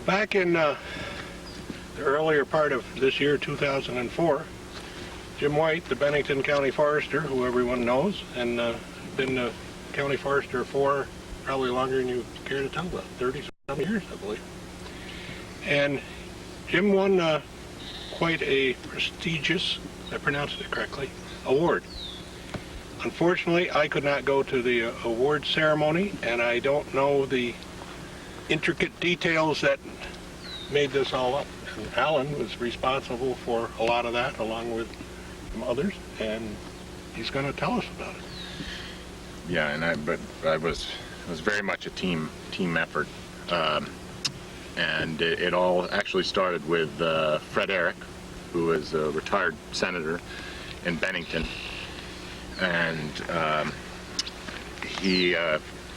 Back in the earlier part of this year, 2004, Jim White, the Bennington County Forester, who everyone knows, and been the county forester for probably longer than you care to tell, about 30-some years, I believe. And Jim won quite a prestigious, I pronounced it correctly, award. Unfortunately, I could not go to the award ceremony, and I don't know the intricate details that made this all up. And Alan was responsible for a lot of that, along with some others, and he's going to tell us about it. Yeah, and it was very much a team effort, and it all actually started with Fred Eric, who is a retired senator in Bennington, and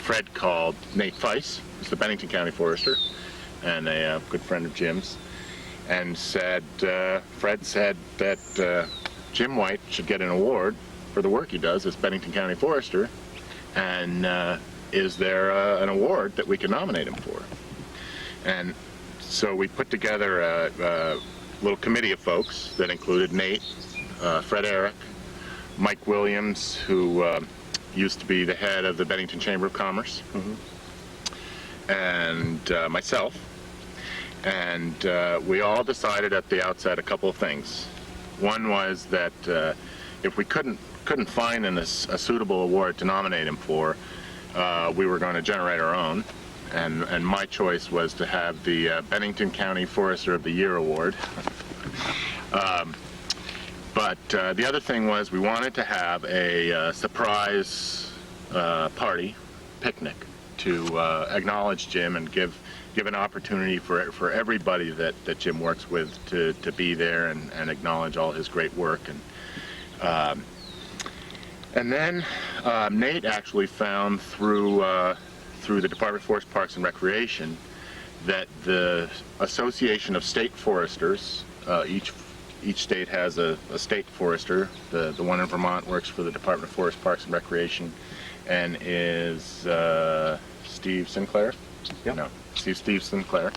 Fred called Nate Feiss, who's the Bennington County Forester, and a good friend of Jim's, and Fred said that Jim White should get an award for the work he does as Bennington County Forester, and is there an award that we can nominate him for? And so we put together a little committee of folks that included Nate, Fred Eric, Mike Williams, who used to be the head of the Bennington Chamber of Commerce, and myself, and we all decided at the outset a couple of things. One was that if we couldn't find a suitable award to nominate him for, we were going to generate our own, and my choice was to have the Bennington County Forester of the Year award. But the other thing was we wanted to have a surprise party, picnic, to acknowledge Jim and give an opportunity for everybody that Jim works with to be there and acknowledge all his great work. And then Nate actually found through the Department of Forest, Parks, and Recreation that the Association of State Foresters, each state has a state forester. The one in Vermont works for the Department of Forest, Parks, and Recreation, and is Steve Sinclair? Yep. No, Steve Sinclair.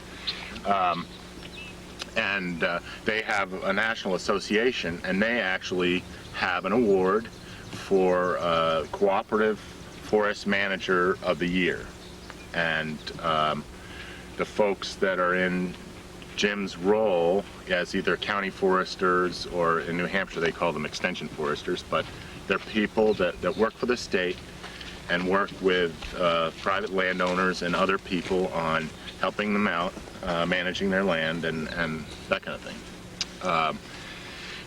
And they have a national association, and they actually have an award for Cooperative Forest Manager of the Year. And the folks that are in Jim's role as either county foresters, or in New Hampshire they call them extension foresters, but they're people that work for the state and work with private landowners and other people on helping them out, managing their land and that kind of thing.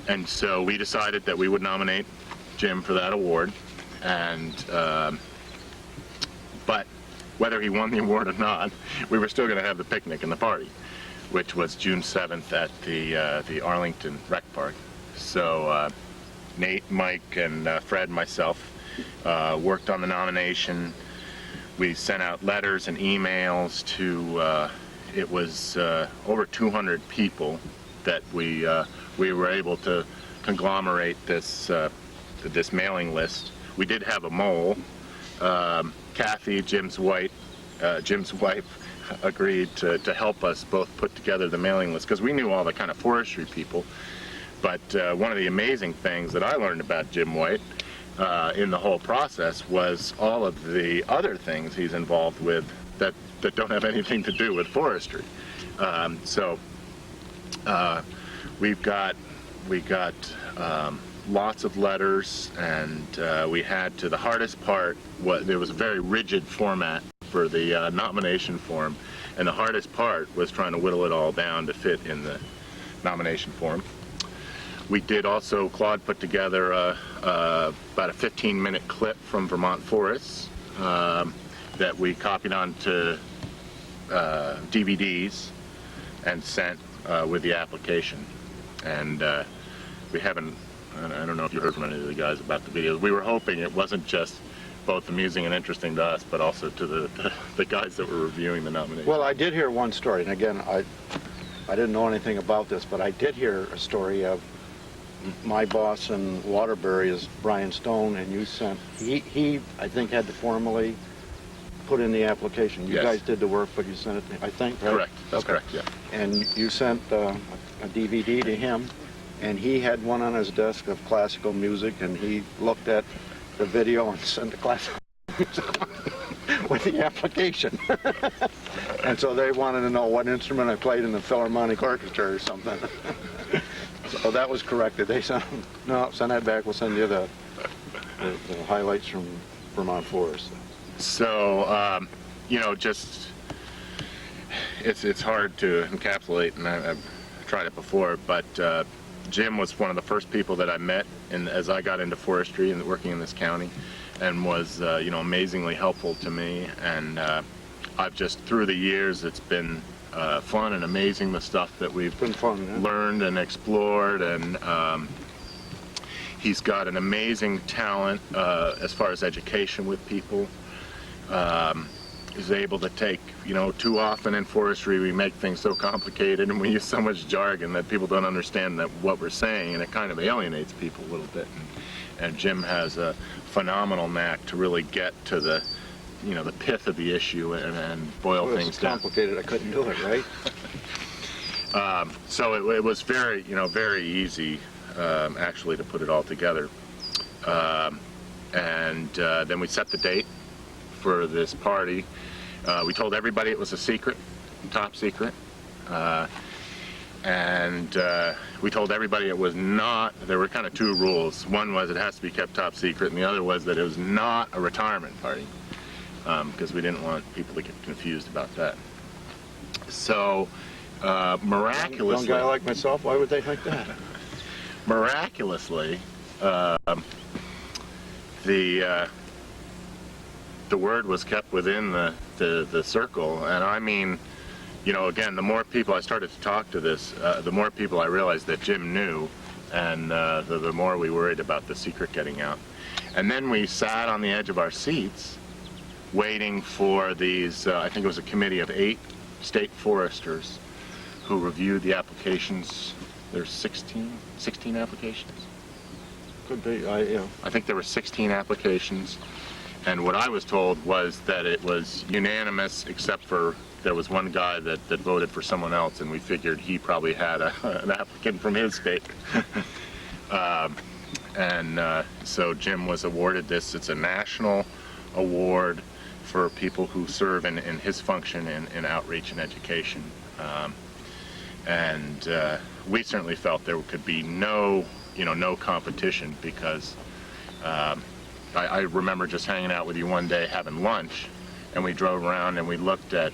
And so we decided that we would nominate Jim for that award, and but whether he won the award or not, we were still going to have the picnic and the party, which was June 7th at the Arlington Rec Park. So Nate, Mike, and Fred and myself worked on the nomination. We sent out letters and emails to, it was over 200 people that we were able to conglomerate this mailing list. We did have a mole. Kathy, Jim's wife, agreed to help us both put together the mailing list, because we knew all the kind of forestry people. But one of the amazing things that I learned about Jim White in the whole process was all of the other things he's involved with that don't have anything to do with forestry. So we got lots of letters, and we had to, the hardest part was there was a very rigid format for the nomination form, and the hardest part was trying to whittle it all down to fit in the nomination form. We did also, Claude put together about a 15-minute clip from Vermont Forests that we copied onto DVDs and sent with the application. And we haven't, I don't know if you heard from any of the guys about the videos. We were hoping it wasn't just both amusing and interesting to us, but also to the guys that were reviewing the nomination. Well, I did hear one story, and again, I didn't know anything about this, but I did hear a story of my boss in Waterbury is Brian Stone, and you sent, he I think had to formally put in the application. You Yes. guys did the work, but you sent it, I think, right? Correct. That's Okay. correct, yeah. And you sent a DVD to him, and he had one on his desk of classical music, and he looked at the video and sent the classical music with the application. And so they wanted to know what instrument I played in the Philharmonic Orchestra or something. So that was corrected. They said, no, send that back. We'll send you the highlights from Vermont Forest. So, you know, just, it's hard to encapsulate, and I've tried it before, but Jim was one of the first people that I met as I got into forestry and working in this county, and was, you know, amazingly helpful to me. And I've just, through the years, it's been fun and amazing, the stuff that we've Been fun, yeah. learned and explored. And he's got an amazing talent as far as education with people. Is able to take, you know, too often in forestry we make things so complicated and we use so much jargon that people don't understand that what we're saying, and it kind of alienates people a little bit. And Jim has a phenomenal knack to really get to the, you know, the pith of the issue and boil Well, things it's down. complicated. I couldn't do it, right? So it was very, you know, very easy actually to put it all together. And then we set the date for this party. We told everybody it was a secret, top secret. And we told everybody it was not, there were kind of two rules. One was it has to be kept top secret, and the other was that it was not a retirement party, because we didn't want people to get confused about that. So miraculously, Young guy like myself, why would they think that? miraculously, the word was kept within the circle. And I mean, you know, again, the more people I started to talk to this, the more people I realized that Jim knew, and the more we worried about the secret getting out. And then we sat on the edge of our seats waiting for these, I think it was a committee of 8 state foresters who reviewed the applications. There's 16 applications? Could be, yeah. I think there were 16 applications, and what I was told was that it was unanimous, except for there was one guy that voted for someone else, and we figured he probably had an applicant from his state. So Jim was awarded this. It's a national award for people who serve in his function in outreach and education. We certainly felt there could be no competition, because I remember just hanging out with you one day having lunch, and we drove around and we looked at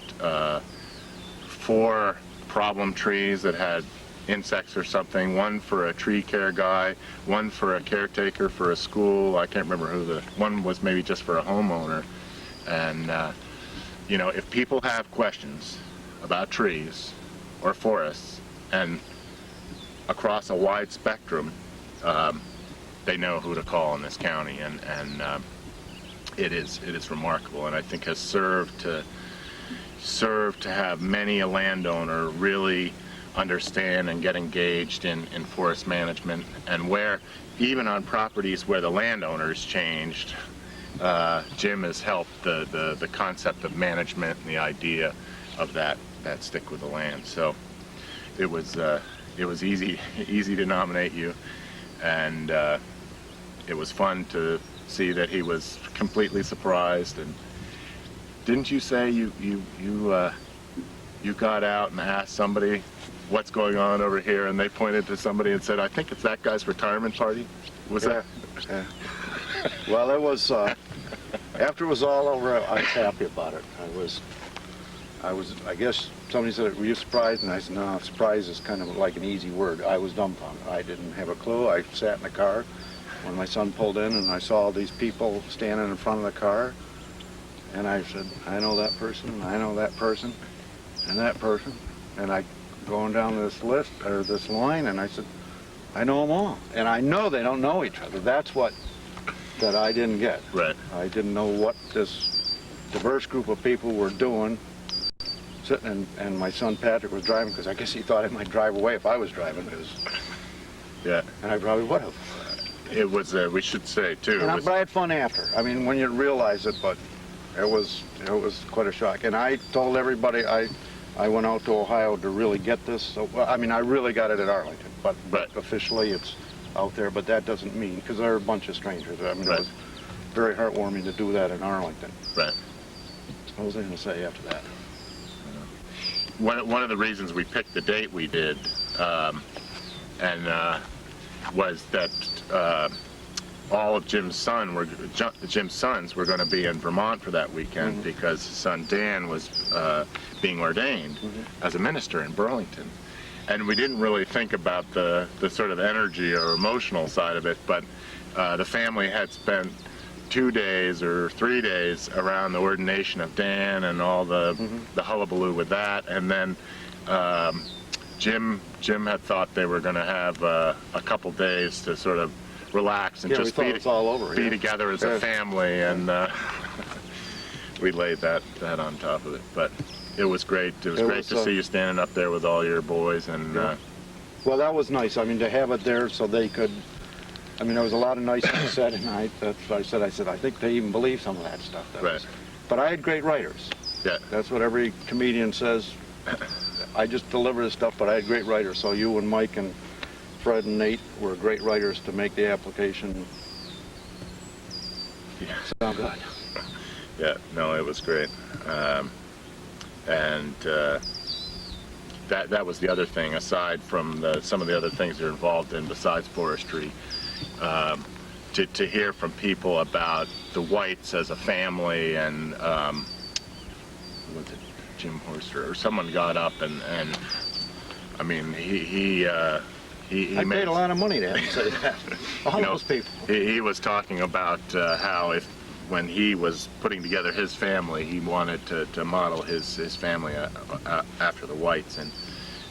4 problem trees that had insects or something, one for a tree care guy, one for a caretaker for a school, I can't remember who, one was maybe just for a homeowner. And you know, if people have questions about trees or forests, and across a wide spectrum, they know who to call in this county, and it is remarkable, and I think has served to have many a landowner really understand and get engaged in forest management, and where even on properties where the landowners changed, Jim has helped the concept of management and the idea of that stick with the land. So it was easy to nominate you, and it was fun to see that he was completely surprised. And didn't you say you got out and asked somebody what's going on over here, and they pointed to somebody and said, I think it's that guy's retirement party? Was that? Yeah. Well, it was, after it was all over, I was happy about it. I guess somebody said, were you surprised? And I said, no, surprise is kind of like an easy word. I was dumbfounded. I didn't have a clue. I sat in the car when my son pulled in, and I saw all these people standing in front of the car, and I said, I know that person, I know that person, and that person, and I going down this list, or this line, and I said, I know them all, and I know they don't know each other. That's what that I didn't get. Right. I didn't know what this diverse group of people were doing, sitting, and my son Patrick was driving, because I guess he thought I might drive away if I was driving, Yeah. and I probably would have. It was, we should say too, But I had fun after. I mean, when you realize it, but It was quite a shock. And I told everybody I went out to Ohio to really get this. So, well, I mean, I really got it at Arlington, but officially it's out there. But that doesn't mean, because there are a bunch of strangers. I mean, it was very heartwarming to do that in Arlington. Right. What was I going to say after that? One of the reasons we picked the date we did, was that all of Jim's sons were going to be in Vermont for that weekend because his son Dan was being ordained as a minister in Burlington. And we didn't really think about the sort of energy or emotional side of it, but the family had spent 2 days or 3 days around the ordination of Dan and all the hullabaloo with that, and then Jim had thought they were going to have a couple days to sort of relax and just be together as a family, and we laid that on top of it. But it was great. It was great to see you standing up there with all your boys, and well, that was nice. I mean, to have it there so they could. I mean, there was a lot of nice things said, and that's what I said. I said, I think they even believe some of that stuff. But I had great writers. Yeah. That's what every comedian says. I just deliver this stuff, but I had great writers. So you and Mike and Fred and Nate were great writers to make the application sound good. Yeah, no, it was great. That was the other thing, aside from some of the other things they're involved in besides forestry, to hear from people about the Whites as a family, and was it Jim Horster or someone got up and I mean he I paid a lot of money to have him say that. All those people. He was talking about how when he was putting together his family, he wanted to model his family after the Whites, and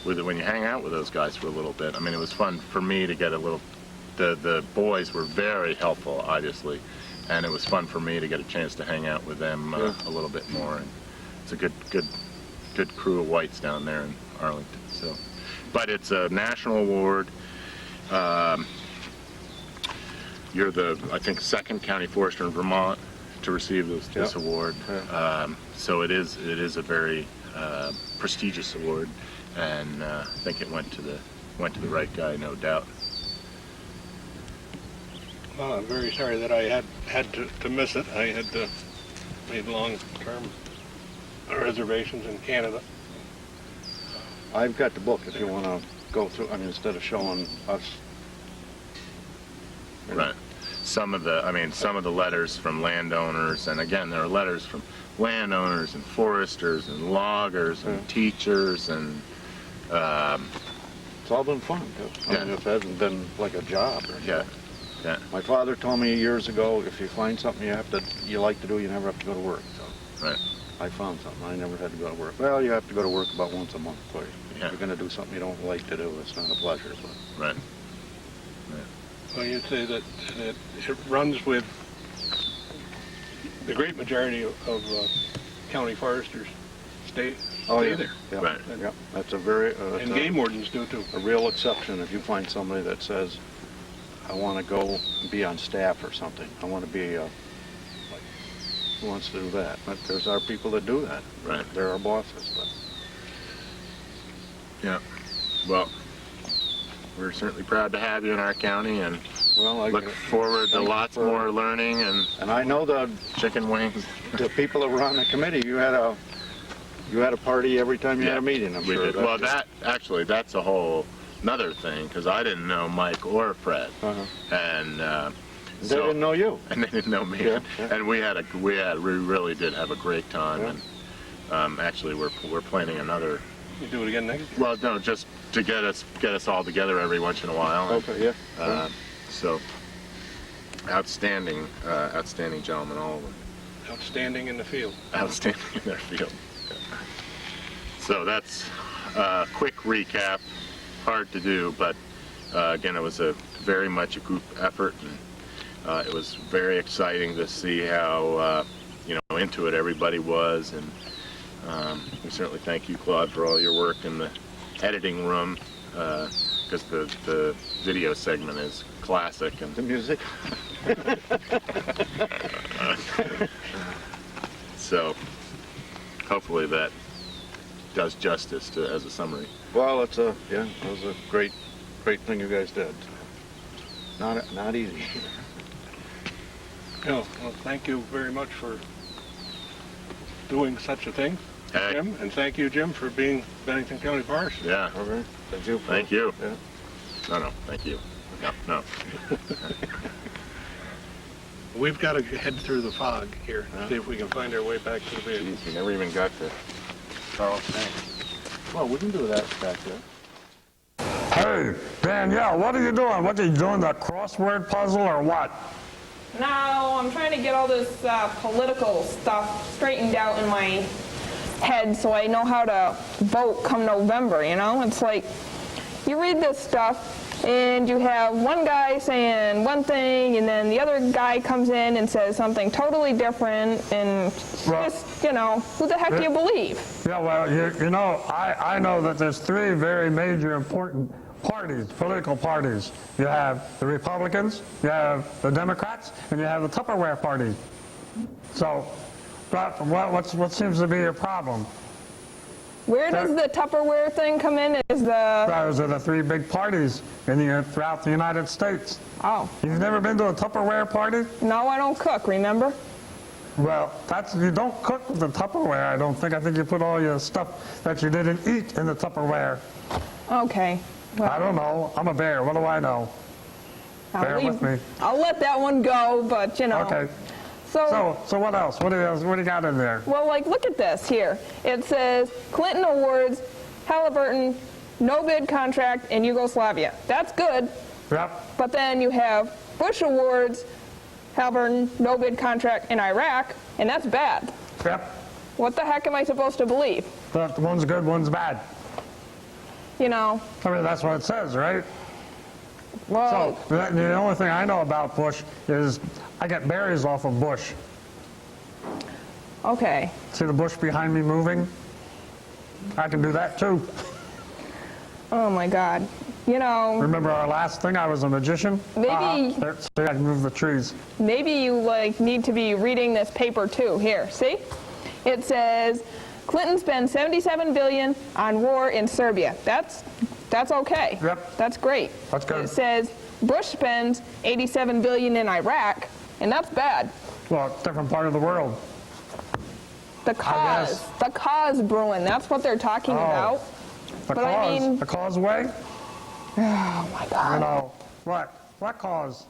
when you hang out with those guys for a little bit, I mean, it was fun for me to get a little. The boys were very helpful, obviously, and it was fun for me to get a chance to hang out with them a little bit more. And it's a good crew of Whites down there in Arlington. So, but it's a national award. You're the, I think, second county forester in Vermont to receive this award. So it is a very prestigious award, and I think it went to the right guy, no doubt. Well, I'm very sorry that I had to miss it. I had made long-term reservations in Canada. I've got the book if you want to go through. I mean, instead of showing us. Right. Some of the letters from landowners, and again, there are letters from landowners and foresters and loggers and teachers, and it's all been fun too. I mean, if it hasn't been like a job or anything. Yeah. My father told me years ago, if you find something you like to do, you never have to go to work. So right. I found something. I never had to go to work. Well, you have to go to work about once a month. But if you're going to do something you don't like to do, it's not a pleasure. But. Right. Well, you'd say that it runs with the great majority of county foresters stay there. Yeah. Right. Yeah. That's a very and game wardens do too. A real exception if you find somebody that says, I want to go be on staff or something. I want to be who wants to do that? But there's our people that do that. Right. They're our bosses. But. Yeah. Well, we're certainly proud to have you in our county, and look forward to lots more learning and I know the chicken wings. The people that were on the committee, you had a party every time you had a meeting. I'm sure. Did. Well, that's a whole another thing, because I didn't know Mike or Fred, and they didn't know you, and they didn't know me, and we really did have a great time, and actually we're planning another. You do it again next year? Well, no, just to get us all together every once in a while. Okay, So outstanding gentlemen, all of them. Outstanding in the field. Outstanding in their field. So that's a quick recap. Hard to do, but again, it was very much a group effort, and it was very exciting to see how into it everybody was, and we certainly thank you, Claude, for all your work in the editing room, because the video segment is classic, and the music. So hopefully that does justice to as a summary. Well, it's a, yeah, it was a great thing you guys did. Not easy. Well, thank you very much for doing such a thing, Hey. Jim, and thank you, Jim, for being Bennington County Forester. Yeah. Okay. Thank you. Thank you. Yeah. No, thank you. No. We've got to head through the fog here, Yeah. see if we can find our way back to the vehicle. Jeez, you never even got to Charles Tank. Well, we can do that back there. Hey, Danielle, what are you doing? What are you doing, the crossword puzzle or what? No, I'm trying to get all this political stuff straightened out in my head so I know how to vote come November, you know? It's like, you read this stuff and you have one guy saying one thing and then the other guy comes in and says something totally different and Well- just, you know, who the heck do you believe? Yeah, well, you know, I know that there's three very major important parties, political parties. You have the Republicans, you have the Democrats, and you have the Tupperware party. So, what seems to be your problem? Where does the Tupperware thing come in? Is the... Those are the three big parties throughout the United States. Oh, You've never been to a Tupperware party? no, I don't cook, remember? Well, you don't cook with the Tupperware, I don't think. I think you put all your stuff that you didn't eat in the Tupperware. Okay. Well, I don't know. I'm a bear. What do I know? Bear with me. I'll let that one go, but, you know. Okay. So, So what else? What do you got in there? well, like, look at this here. It says Clinton awards Halliburton no bid contract in Yugoslavia. That's good. Yep. But then you have Bush awards Halliburton no bid contract in Iraq, and that's bad. Yep. What the heck am I supposed to believe? But one's good, one's bad. You know, I mean, that's what it says, right? well, So the only thing I know about Bush is I get berries off of Bush. okay. See the bush behind me moving? I can do that too. Oh, my God. You know, Remember our last thing? I was a magician. Maybe- There, see, I can move the trees. maybe you, like, need to be reading this paper, too. Here, see? It says Clinton spends $77 billion on war in Serbia. That's okay. Yep. That's great. That's good. It says Bush spends $87 billion in Iraq, and that's bad. Well, different part of the world. The guess. cause brewing, that's what they're talking about. The But I cause, mean- the causeway. Oh my You God. know what cause?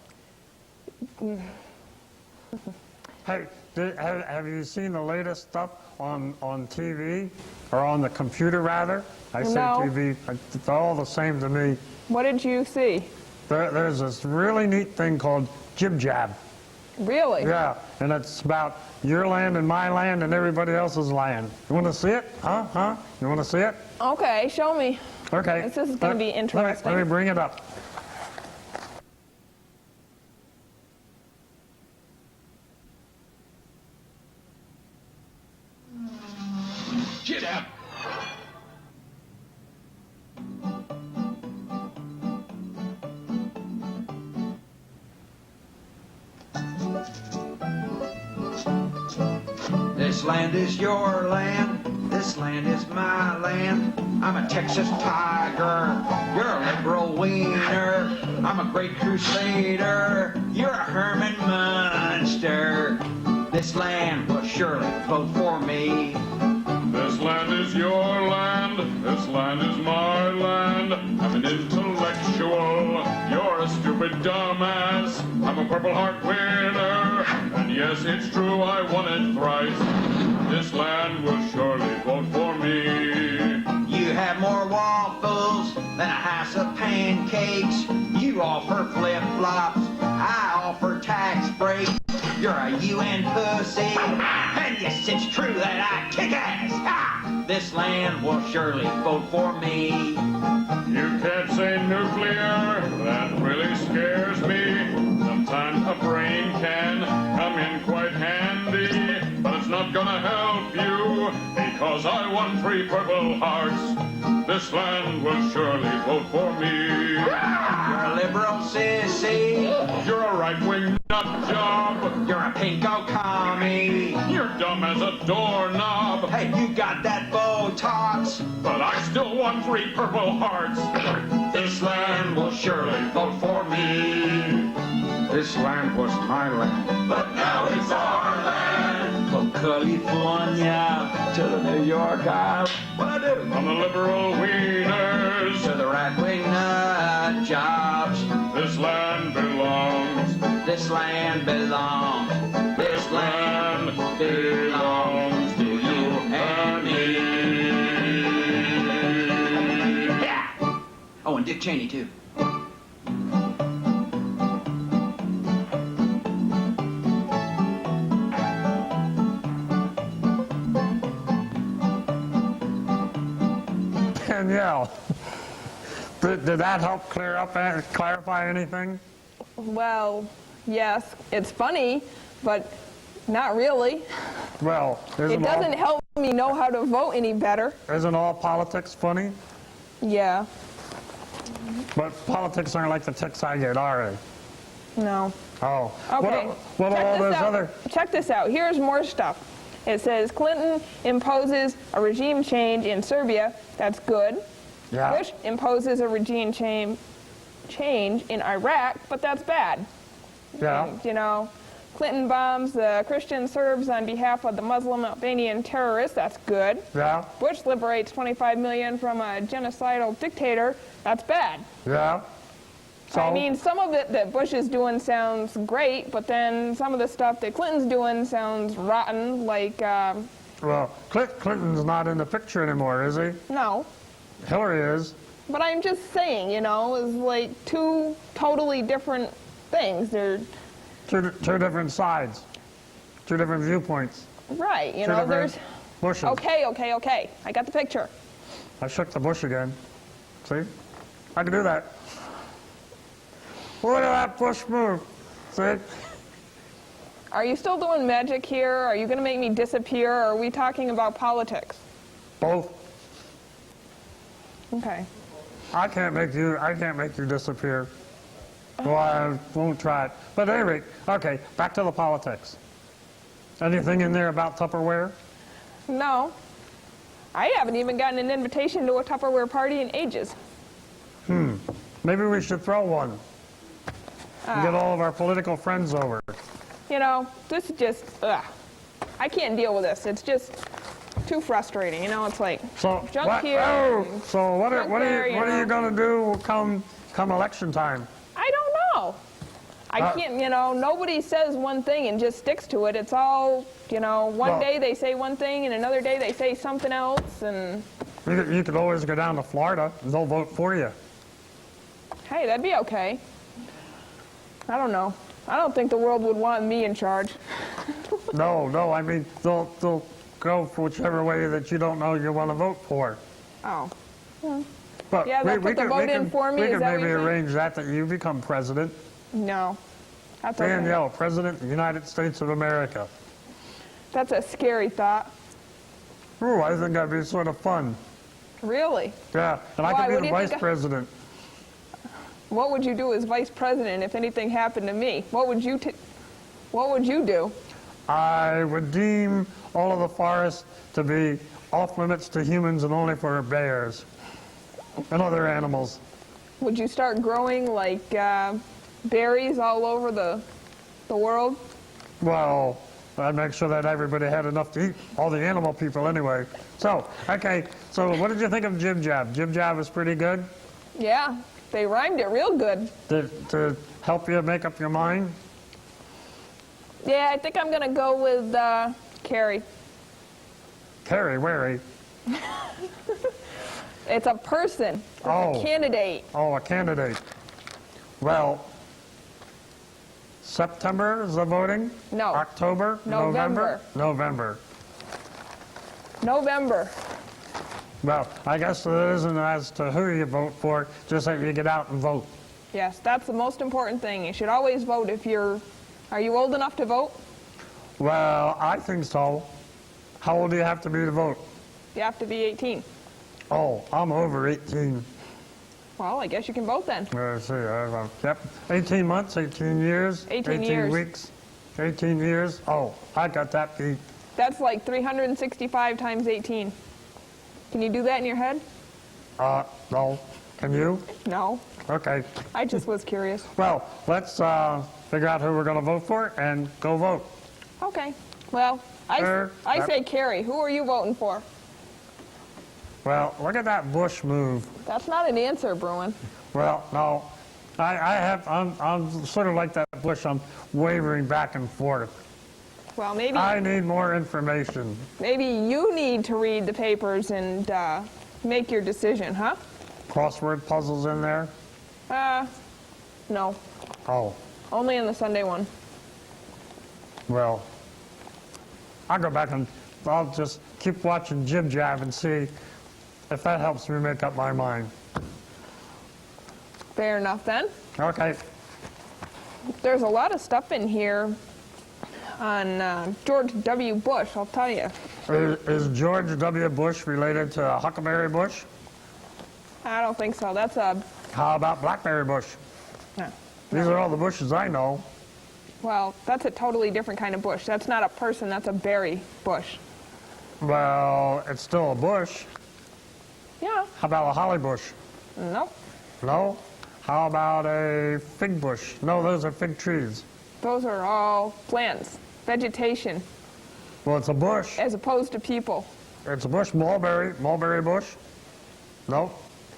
Hey, have you seen the latest stuff on TV or on the computer rather? I say No. TV. It's all the same to me. What did you see? There's this really neat thing called Jib Jab. Really? Yeah, and it's about your land and my land and everybody else's land. You want to see it? Huh? You want to see it? Okay, show me. Okay. This is gonna be interesting. Let me bring it up. Jab. This land is your land, this land is my land. I'm a Texas tiger, you're a liberal wiener. I'm a great crusader, you're a Herman Munster. This land will surely vote for me. This land is your land, this land is my land. I'm an intellectual, you're a stupid dumbass. I'm a Purple Heart winner, and yes, it's true, I won it thrice. This land will surely vote for me. You have more waffles than a house of pancakes. You offer flip-flops, I offer tax breaks. You're a UN pussy, and yes, it's true that I kick ass. Ha! This land will surely vote for me. You can't say nuclear, that really scares me. Sometimes a brain can come in quite handy, but it's not gonna help you, because I won 3 Purple Hearts. This land will surely vote for me. You're a liberal sissy. You're a right-wing nut job. You're a pinko commie. You're dumb as a doorknob. Hey, you got that Botox. But I still won 3 Purple Hearts. This land will surely vote for me. This land was my land. But now it's our land. From California to the New York Isle. What I do? From the liberal wieners To the right-wing nut jobs. this land belongs. This land belongs. This land belongs to you and me. Yeah. Oh, and Dick Cheney, too. Danielle, did that help clarify anything? Well, yes, it's funny, but not really. Well, It doesn't help me know how to vote any better. Isn't all politics funny? Yeah, But politics aren't like the ticks I get, are they? no. Oh. Okay. What are all those other... Check this out. Here's more stuff. It says Clinton imposes a regime change in Serbia. That's good. Yeah. Bush imposes a regime change in Iraq, but that's bad. Yeah. You know, Clinton bombs the Christian Serbs on behalf of the Muslim Albanian terrorists. That's good. Yeah. Bush liberates 25 million from a genocidal dictator. That's bad. Yeah. So, I mean, some of it that Bush is doing sounds great, but then some of the stuff that Clinton's doing sounds rotten, like, well, Clinton's not in the picture anymore, is he? no. Hillary is. But I'm just saying, you know, it's like 2 totally different things. They're Two different sides. 2 different viewpoints. right, you 2 know, different there's... bushes. Okay. I got the picture. I shook the bush again. See? I can do that. Look at that bush move. See? Are you still doing magic here? Are you going to make me disappear? Or are we talking about politics? Both. Okay. I can't make you disappear. Well, I won't try it. But at any rate, okay, back to the politics. Anything in there about Tupperware? No. I haven't even gotten an invitation to a Tupperware party in ages. Maybe we should throw one. And get all of our political friends over. You know, this is just, ugh. I can't deal with this. It's just too frustrating. You know, it's like So junk what? here. Oh, so what junk are there, you know. going to do come election time? I don't know. I can't, you know, nobody says one thing and just sticks to it. It's all, you know, one Well- day they say one thing and another day they say something else. And You could always go down to Florida and they'll vote for you. hey, that'd be okay. I don't know. I don't think the world would want me in charge. No, I mean they'll go for whichever way that you don't know you want to vote for. Oh. But Yeah, they'll put the vote in for me, We is could that what maybe you think? arrange that you become president. No. That's okay. Danielle, President of the United States of America. That's a scary thought. Ooh, I think that'd be sort of fun. Really? Yeah, and I Why? could be What do the you vice think president. What would you do as vice president if anything happened to me? What would you do? I would deem all of the forests to be off limits to humans and only for bears and other animals. Would you start growing like berries all over the world? Well, I'd make sure that everybody had enough to eat, all the animal people anyway. So, okay, so what did you think of Jib Jab? Jib Jab was pretty good Yeah, they rhymed it real good. to help you make up your mind. Yeah, I think I'm going to go with Carrie. Carrie, wary. It's a person. It's Oh. a candidate. Oh, a candidate. Well, September is the voting? No. October? November. November. November. Well, I guess it isn't as to who you vote for, just that you get out and vote. Yes, that's the most important thing. You should always vote if you're... Are you old enough to vote? Well, I think so. How old do you have to be to vote? You have to be 18. Oh, I'm over 18. Well, I guess you can vote then. Let's see. Yep. 18 months, 18 years, 18 years. weeks. 18 years? Oh, I got that beat. That's like 365 times 18. Can you do that in your head? No. Can you? No. Okay. I just was curious. Well, let's figure out who we're going to vote for and go vote. Okay. Well, Sure. I say Carrie. Who are you voting for? Well, look at that Bush move. That's not an answer, Bruin. Well, no. I'm sort of like that Bush. I'm wavering back and forth. Well, maybe I need more information. maybe you need to read the papers and make your decision, huh? Crossword puzzles in there? No. Oh, Only in the Sunday one. well, I'll go back and I'll just keep watching Jib Jab and see if that helps me make up my mind. Fair enough then. Okay. There's a lot of stuff in here on George W. Bush, I'll tell you. Is George W. Bush related to Huckleberry Bush? I don't think so. That's a... How about Blackberry Bush? No. These are all the Bushes I know. Well, that's a totally different kind of bush. That's not a person, that's a berry bush. Well, it's still a bush. Yeah. How about a holly bush? Nope. No? How about a fig bush? No, those are fig trees. Those are all plants, vegetation, Well, it's a bush. as opposed to people. It's a bush. Mulberry bush? No.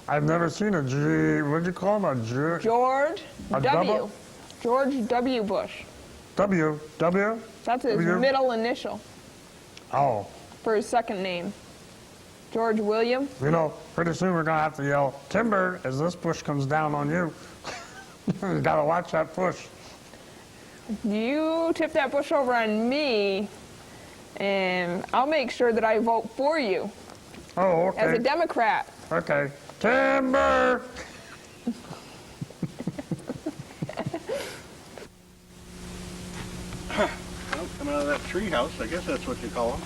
I've never seen a G. What do you call them? A G. George A W. double? George W. Bush. W. W? That's his W? middle initial Oh. for his second name. George William. You know, pretty soon we're going to have to yell, timber, as this bush comes down on you. You got to watch that bush. You tip that bush over on me, and I'll make sure that I vote for you Oh, as a okay. Democrat. Okay. Timber! Well, coming out of that tree house, I guess that's what you call them.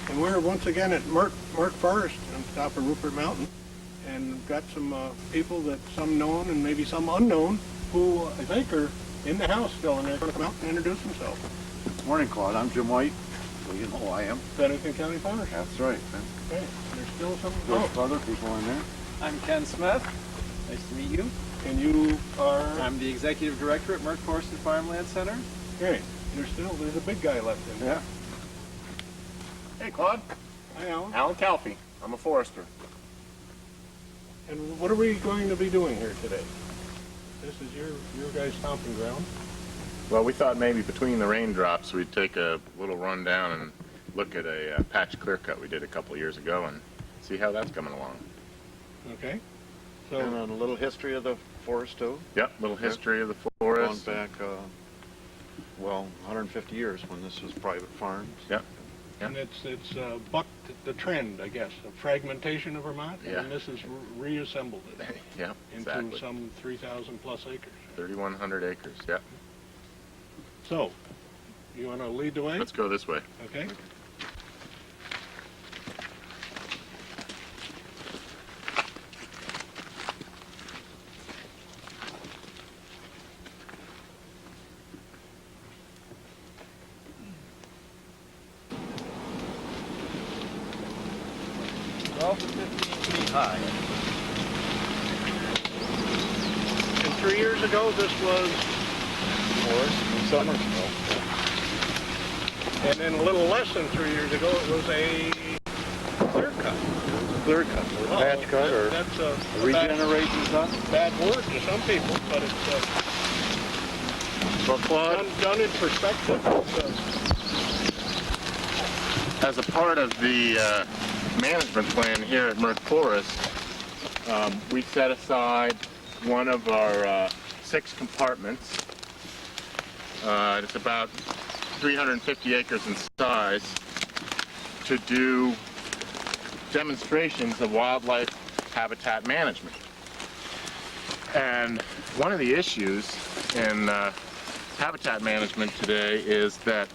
And we're once again at Merck Forest on top of Rupert Mountain, and got some people that some known and maybe some unknown who I think are in the house still, and they're going to come out and introduce themselves. Morning, Claude. I'm Jim White. Well, you know who I am. Bennington County Forest. That's right. Okay, there's still some. There's other people in there. I'm Ken Smith. Nice to meet you. And you are. I'm the Executive Director at Merck Forest and Farmland Center. Great. There's a big guy left in there. Yeah. Hey, Claude. Hi, Alan. Alan Calfee. I'm a forester. And what are we going to be doing here today? This is your guys' stomping ground. Well, we thought maybe between the raindrops we'd take a little run down and look at a patch clear cut we did a couple years ago and see how that's coming along. Okay. And So, a little history of the forest, too. Yep, little history of the Going forest. back, 150 years when this was private farms. Yep. and it's bucked the trend, I guess, of fragmentation of Vermont, Yeah. and this has reassembled it Yep, into exactly. some 3,000 plus acres. 3,100 acres, yep. So, you want to lead the way? Let's go this way. Okay. Well, 15 feet high. And 3 years ago, this was, Forest in Somersville. and then a little less than 3 years ago, it was a clear cut. Clear cut, or Oh, patch cut, or That's a regeneration stuff. bad word to some people, but it's Well, Claude, done in perspective. as a part of the management plan here at Merck Forest, we set aside one of our 6 compartments. It's about 350 acres in size to do demonstrations of wildlife habitat management. And one of the issues in habitat management today is that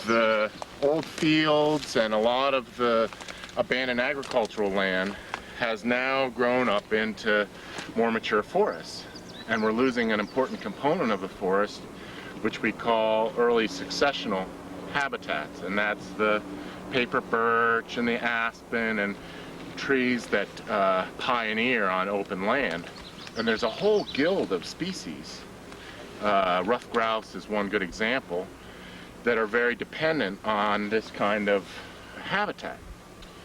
the old fields and a lot of the abandoned agricultural land has now grown up into more mature forests. And we're losing an important component of the forest, which we call early successional habitats, and that's the paper birch and the aspen and trees that pioneer on open land. And there's a whole guild of species. Rough grouse is one good example, that are very dependent on this kind of habitat.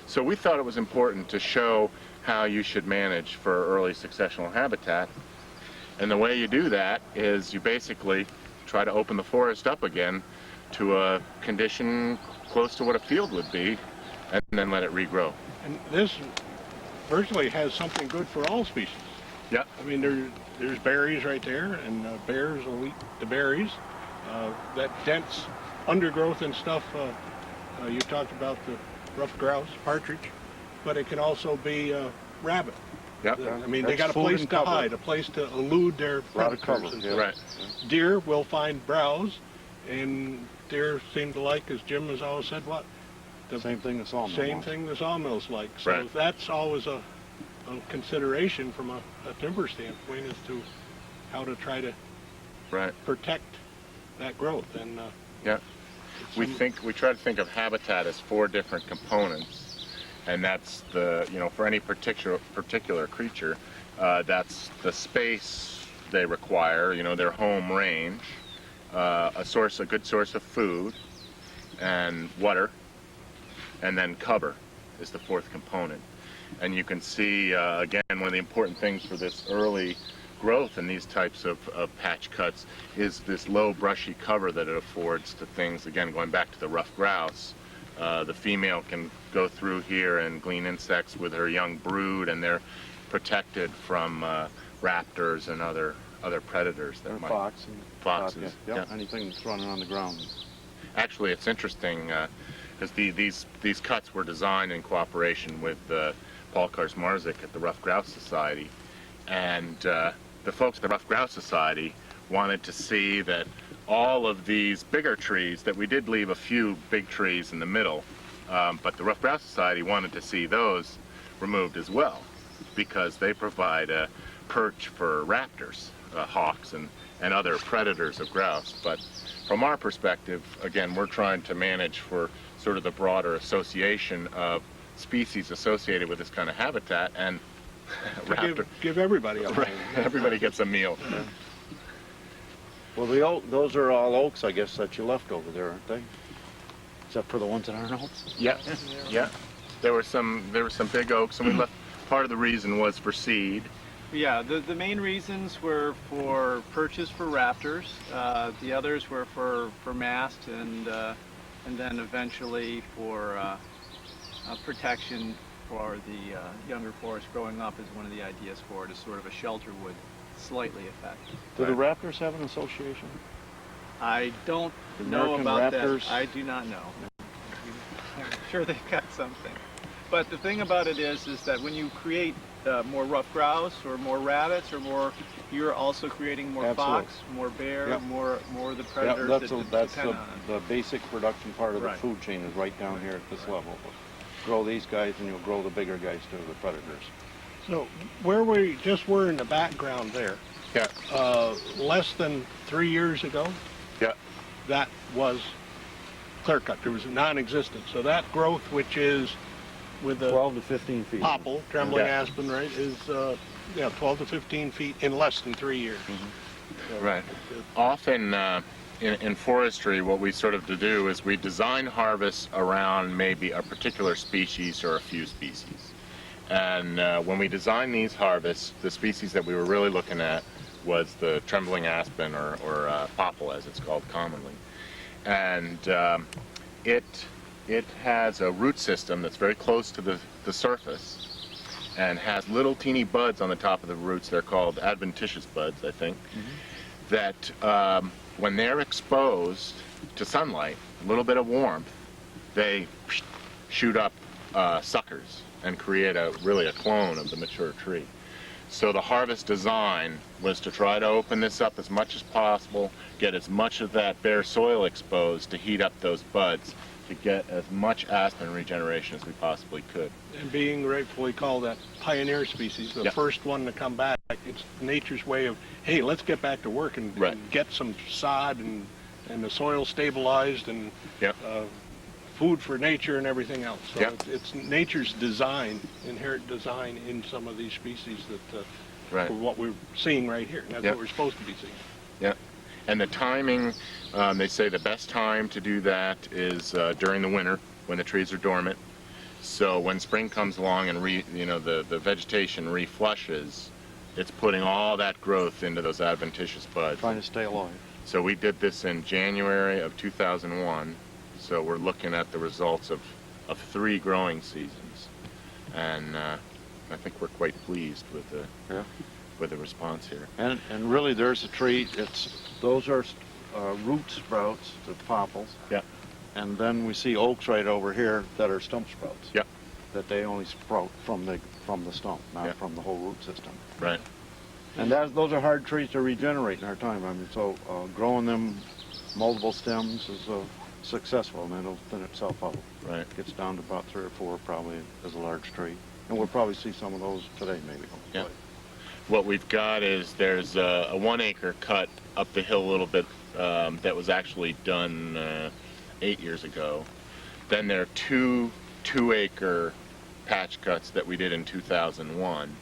So we thought it was important to show how you should manage for early successional habitat. And the way you do that is you basically try to open the forest up again to a condition close to what a field would be, and then let it regrow. And this virtually has something good for all species. Yeah. I mean, there's berries right there, and bears will eat the berries. That dense undergrowth and stuff, you talked about the rough grouse, partridge, but it can also be rabbit. Yep. I mean, they got a place to hide, a place to elude their predators. Yeah. Right. Deer will find browse, and deer seem to like, as Jim has always said, what? The Same thing the sawmill same wants. thing the sawmills like. So Right. that's always a consideration from a timber standpoint as to how to try to Right. protect that growth. And Yeah. We try to think of habitat as 4 different components, and that's the, for any particular creature, that's the space they require, their home range, a good source of food and water, and then cover is the 4th component. And you can see, again, one of the important things for this early growth in these types of patch cuts is this low brushy cover that it affords to things. Again, going back to the rough grouse, the female can go through here and glean insects with her young brood, and they're protected from raptors and other predators that might. Foxes. Yeah. Anything that's running on the ground. Actually, it's interesting because these cuts were designed in cooperation with Paul Karsmarzik at the Rough Grouse Society, and the folks at the Rough Grouse Society wanted to see that all of these bigger trees, that we did leave a few big trees in the middle, but the Rough Grouse Society wanted to see those removed as well, because they provide a perch for raptors, hawks, and other predators of grouse. But from our perspective, again, we're trying to manage for sort of the broader association of species associated with this kind of habitat, and raptor. give everybody a home. Everybody gets a meal. Well, those are all oaks, I guess, that you left over there, aren't they? Except for the ones that aren't oaks? Yeah, yeah. There were some big oaks, and we left. Part of the reason was for seed. Yeah, the main reasons were for purchase for raptors. The others were for mast, and then eventually for protection for the younger forest growing up is one of the ideas for it, as sort of a shelter would slightly affect. Do the raptors have an association? I don't The know American about raptors? that. I do not know. I'm sure they've got something. But the thing about it is that when you create more rough grouse or more rabbits or more, you're also creating more Absolutely. fox, more bear, Yep. more of the Yeah, predators that's that depend on it. the basic production part of the Right. food chain is right down here at this level. Grow these guys and you'll grow the bigger guys too, the predators. So where we just were in the background there, Yeah, less than 3 years ago, yeah, that was clear cut. There was non-existent. So that growth, which is with the 12 to 15 feet. popple, trembling Yeah. aspen, right, is 12 to 15 feet in less than 3 years. So, right. Often in forestry, what we sort of do is we design harvests around maybe a particular species or a few species. And when we design these harvests, the species that we were really looking at was the trembling aspen, or popple as it's called commonly. And it has a root system that's very close to the surface and has little teeny buds on the top of the roots. They're called adventitious buds, I think, that when they're exposed to sunlight, a little bit of warmth, they shoot up suckers and create really a clone of the mature tree. So the harvest design was to try to open this up as much as possible, get as much of that bare soil exposed to heat up those buds, to get as much aspen regeneration as we possibly could. And being rightfully called that pioneer species, the Yep. first one to come back It's nature's way of, hey, let's get back to work and, Right. and get some sod and the soil stabilized and Yep. food for nature and everything else. So Yep. it's nature's design, inherent design in some of these species that Right. for what we're seeing right here. And that's Yep. what we're supposed to be seeing. Yeah. And the timing, they say the best time to do that is during the winter when the trees are dormant. So when spring comes along and the vegetation reflushes, it's putting all that growth into those adventitious buds. Trying to stay alive. So we did this in January of 2001. So we're looking at the results of 3 growing seasons. And I think we're quite pleased with the response here. And really, there's a tree. Those are root sprouts, the popples. Yeah. And then we see oaks right over here that are stump sprouts. Yeah. That they only sprout from the stump, not Yeah. from the whole root system. Right. And those are hard trees to regenerate in our time. I mean, so growing them multiple stems is successful, and it'll thin itself out. Right. Gets down to about 3 or 4 probably as a large tree. And we'll probably see some of those today, maybe. Yeah. What we've got is there's a 1 acre cut up the hill a little bit that was actually done 8 years ago. Then there are 2 2-acre patch cuts that we did in 2001.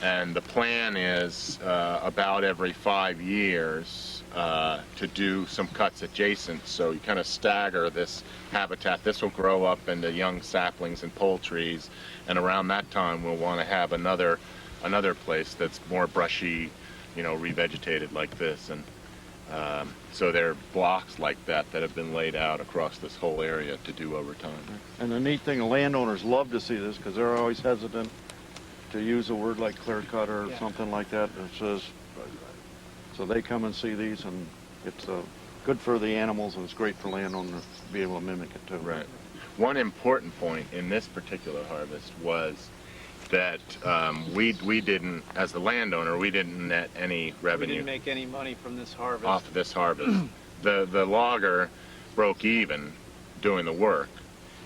And the plan is about every 5 years to do some cuts adjacent. So you kind of stagger this habitat. This will grow up into young saplings and pole trees. And around that time, we'll want to have another place that's more brushy, revegetated like this. And so there are blocks like that have been laid out across this whole area to do over time. And the neat thing, the landowners love to see this because they're always hesitant to use a word like clear cut or something like that. It says, so they come and see these, and it's good for the animals, and it's great for landowners to be able to mimic it too. Right. One important point in this particular harvest was that we didn't, as the landowner, we didn't net any We revenue didn't make any money from this harvest. off of this harvest. The logger broke even doing the work.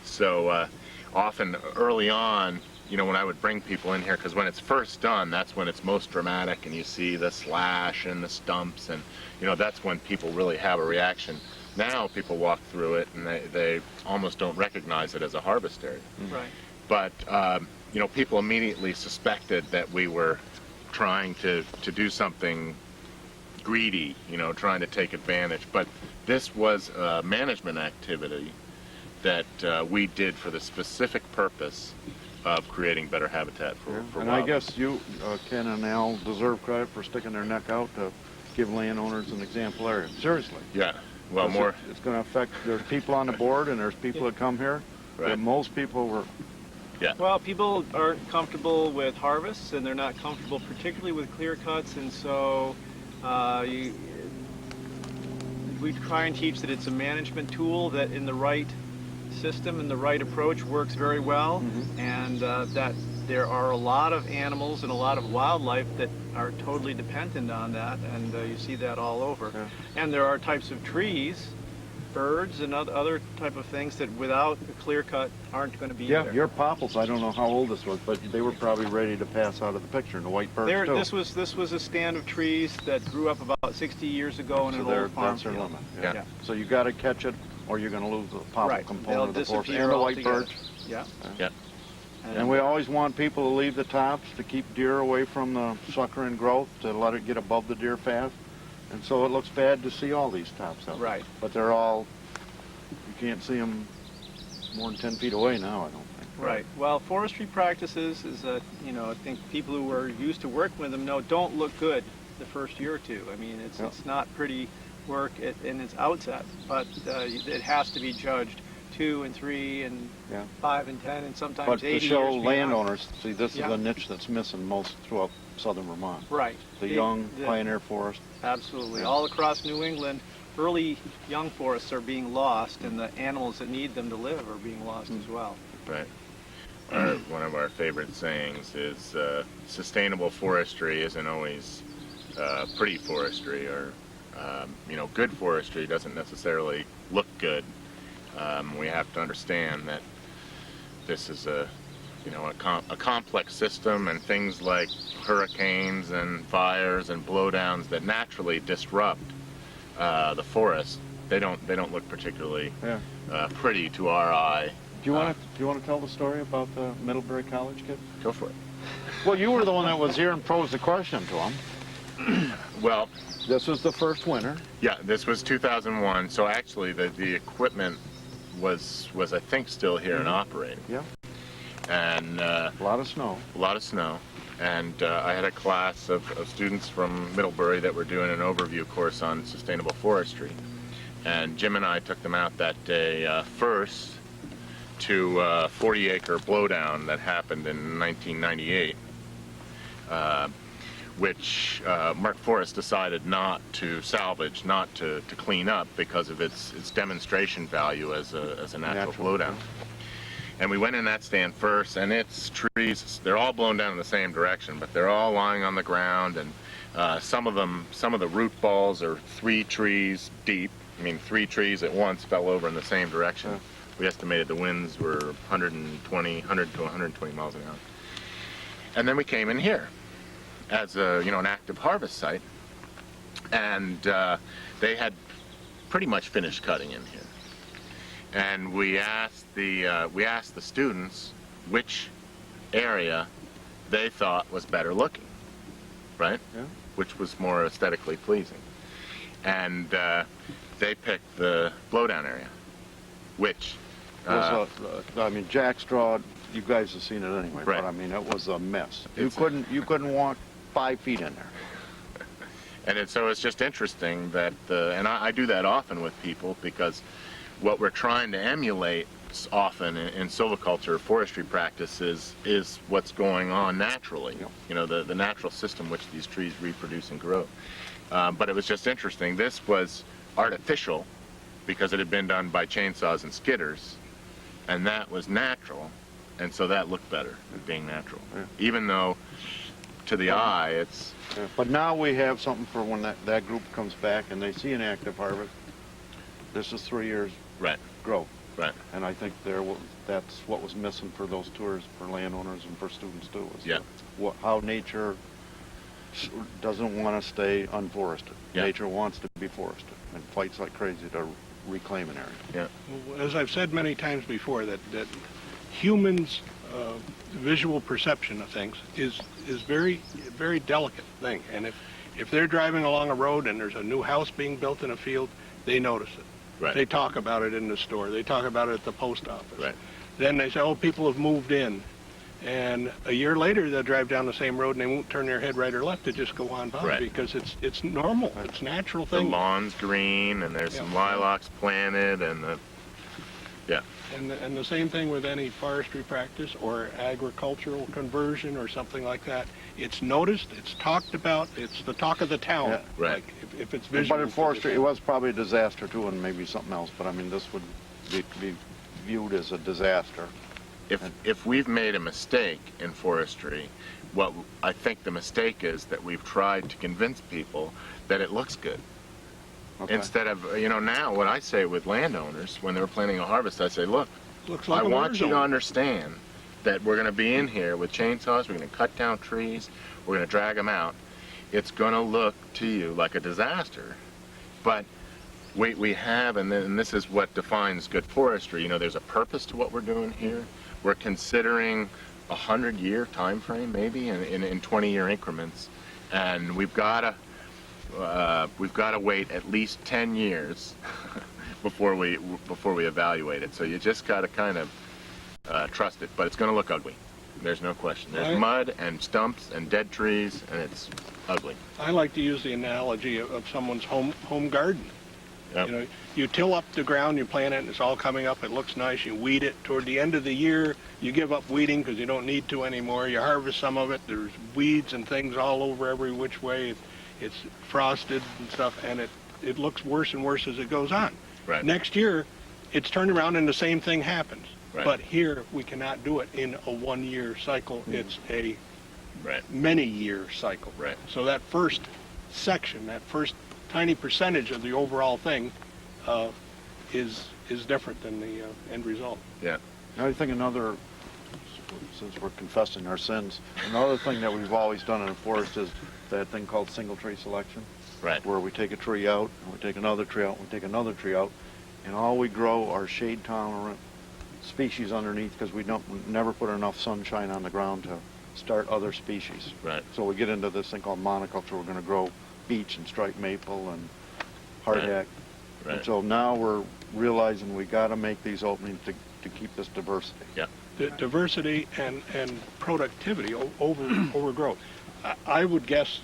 So often early on, when I would bring people in here, because when it's first done, that's when it's most dramatic, and you see the slash and the stumps, and that's when people really have a reaction. Now people walk through it and they almost don't recognize it as a harvest area. Right. But people immediately suspected that we were trying to do something greedy, trying to take advantage. But this was a management activity that we did for the specific purpose of creating better habitat for And wildlife. I guess you, Ken and Al, deserve credit for sticking their neck out to give landowners an example area. Seriously. Yeah. Well, more. It's going to affect, there's people on the board and there's people that come here. Right. But most people were, Well, people aren't comfortable with harvests, and they're not comfortable particularly with clear cuts, and so we try and teach that it's a management tool that in the right system and the right approach works very well, and that there are a lot of animals and a lot of wildlife that are totally dependent on that, and you see that all over. Yeah. And there are types of trees, birds, and other type of things that without a clear cut aren't going to be there. your popples, I don't know how old this was, but they were probably ready to pass out of the picture, and the white birds too. This was a stand of trees that grew up about 60 years ago in So an they're- old farm that's their field. limit. Yeah. Yeah. So you got to catch it, or you're going to lose the popple Right. component of the They'll forest disappear and the white altogether. birds. Yeah. Yeah. And we always want people to leave the tops to keep deer away from the suckering growth, to let it get above the deer path. And so it looks bad to see all these tops out. Right. But they're all, you can't see them more than 10 feet away now, I don't think. Right. Well, forestry practices is I think people who are used to working with them know don't look good the first year or two. I mean, Yeah. it's not pretty work in its outset, but it has to be judged 2 and 3 and Yeah. 5 and 10 and sometimes But 80 to show years beyond. landowners, see, this Yeah. is a niche that's missing most throughout southern Vermont. Right. The young pioneer forest. Absolutely. Yeah. All across New England, early young forests are being lost, and the animals that need them to live are being lost as well. Right. One of our favorite sayings is sustainable forestry isn't always pretty forestry, or good forestry doesn't necessarily look good. We have to understand that this is a a complex system, and things like hurricanes and fires and blowdowns that naturally disrupt the forest, they don't look particularly pretty to our eye. Do you want to tell the story about the Middlebury College kid? Go for it. Well, you were the one that was here and posed the question to him. Well, This was the first winter. yeah, this was 2001. So actually, the equipment was I think still here and operating. Yeah. And A lot of snow. a lot of snow. And I had a class of students from Middlebury that were doing an overview course on sustainable forestry. And Jim and I took them out that day first to a 40-acre blowdown that happened in 1998, which Mark Forest decided not to salvage, not to clean up because of its demonstration value as a natural blowdown. And we went in that stand first, and its trees, they're all blown down in the same direction, but they're all lying on the ground, and some of the root balls are 3 trees deep. I mean, 3 trees at once fell over in the same direction. We estimated the winds were 100 to 120 miles an hour. And then we came in here as an active harvest site, and they had pretty much finished cutting in here. And we asked the students which area they thought was better looking, right? Yeah. Which was more aesthetically pleasing. And they picked the blowdown area, which I mean, jackstraw. You guys have seen it anyway, Right. but I mean, it was a mess. It's You couldn't walk 5 feet in there. And so it's just interesting that, and I do that often with people, because what we're trying to emulate often in silviculture, forestry practices, is what's going on naturally. Yeah. The natural system which these trees reproduce and grow. But it was just interesting. This was artificial because it had been done by chainsaws and skidders, and that was natural, and so that looked better at being natural. Yeah. Even though to the eye it's Yeah. But now we have something for when that group comes back and they see an active harvest. This is 3 years right, growth. right. And I think that's what was missing for those tours, for landowners and for students too. Was Yeah. How nature doesn't want to stay unforested. Yeah. Nature wants to be forested and fights like crazy to reclaim an area. Yeah. As I've said many times before, that humans' visual perception of things is very delicate thing. And if they're driving along a road and there's a new house being built in a field, they notice it. Right. They talk about it in the store. They talk about it at the post office. Right. Then they say, oh, people have moved in. And a year later, they'll drive down the same road and they won't turn their head right or left. They just go on by Right. because it's normal. It's a natural The thing. lawn's green, and there's some lilacs planted, and And the same thing with any forestry practice or agricultural conversion or something like that. It's noticed, it's talked about, it's the talk of the town. Yeah. Right. Like if it's visual. But in forestry, it was probably a disaster too, and maybe something else. But I mean, this would be viewed as a disaster. if we've made a mistake in forestry, what I think the mistake is that we've tried to convince people that it looks good. Okay. Instead of, now what I say with landowners when they're planning a harvest, I say, look, Looks like I a want war you to zone. understand that we're going to be in here with chainsaws, we're going to cut down trees, we're going to drag them out. It's going to look to you like a disaster, but we have, and this is what defines good forestry, there's a purpose to what we're doing here. We're considering a 100-year time frame, maybe, in 20-year increments, and we've got to wait at least 10 years before we evaluate it. So you just got to kind of trust it, but it's going to look ugly. There's no question. There's Right. mud and stumps and dead trees, and it's ugly. I like to use the analogy of someone's home garden. Yep. You till up the ground, you plant it, and it's all coming up. It looks nice. You weed it. Toward the end of the year, you give up weeding because you don't need to anymore. You harvest some of it. There's weeds and things all over every which way. It's frosted and stuff, and it looks worse and worse as it goes on. Right. Next year, it's turned around and the same thing happens. Right. But here, we cannot do it in a one-year cycle. It's a Right. many-year cycle. Right. So that first section, that first tiny percentage of the overall thing is different than the end result. Yeah. I think another since we're confessing our sins. Another thing that we've always done in the forest is that thing called single tree selection. Right. Where we take a tree out, and we take another tree out, and we take another tree out, and all we grow are shade-tolerant species underneath because we never put enough sunshine on the ground to start other species. Right. So we get into this thing called monoculture. We're going to grow beech and striped maple and hardhack. Right. And so now we're realizing we got to make these openings to keep this diversity. Yeah. The diversity and productivity over growth. I would guess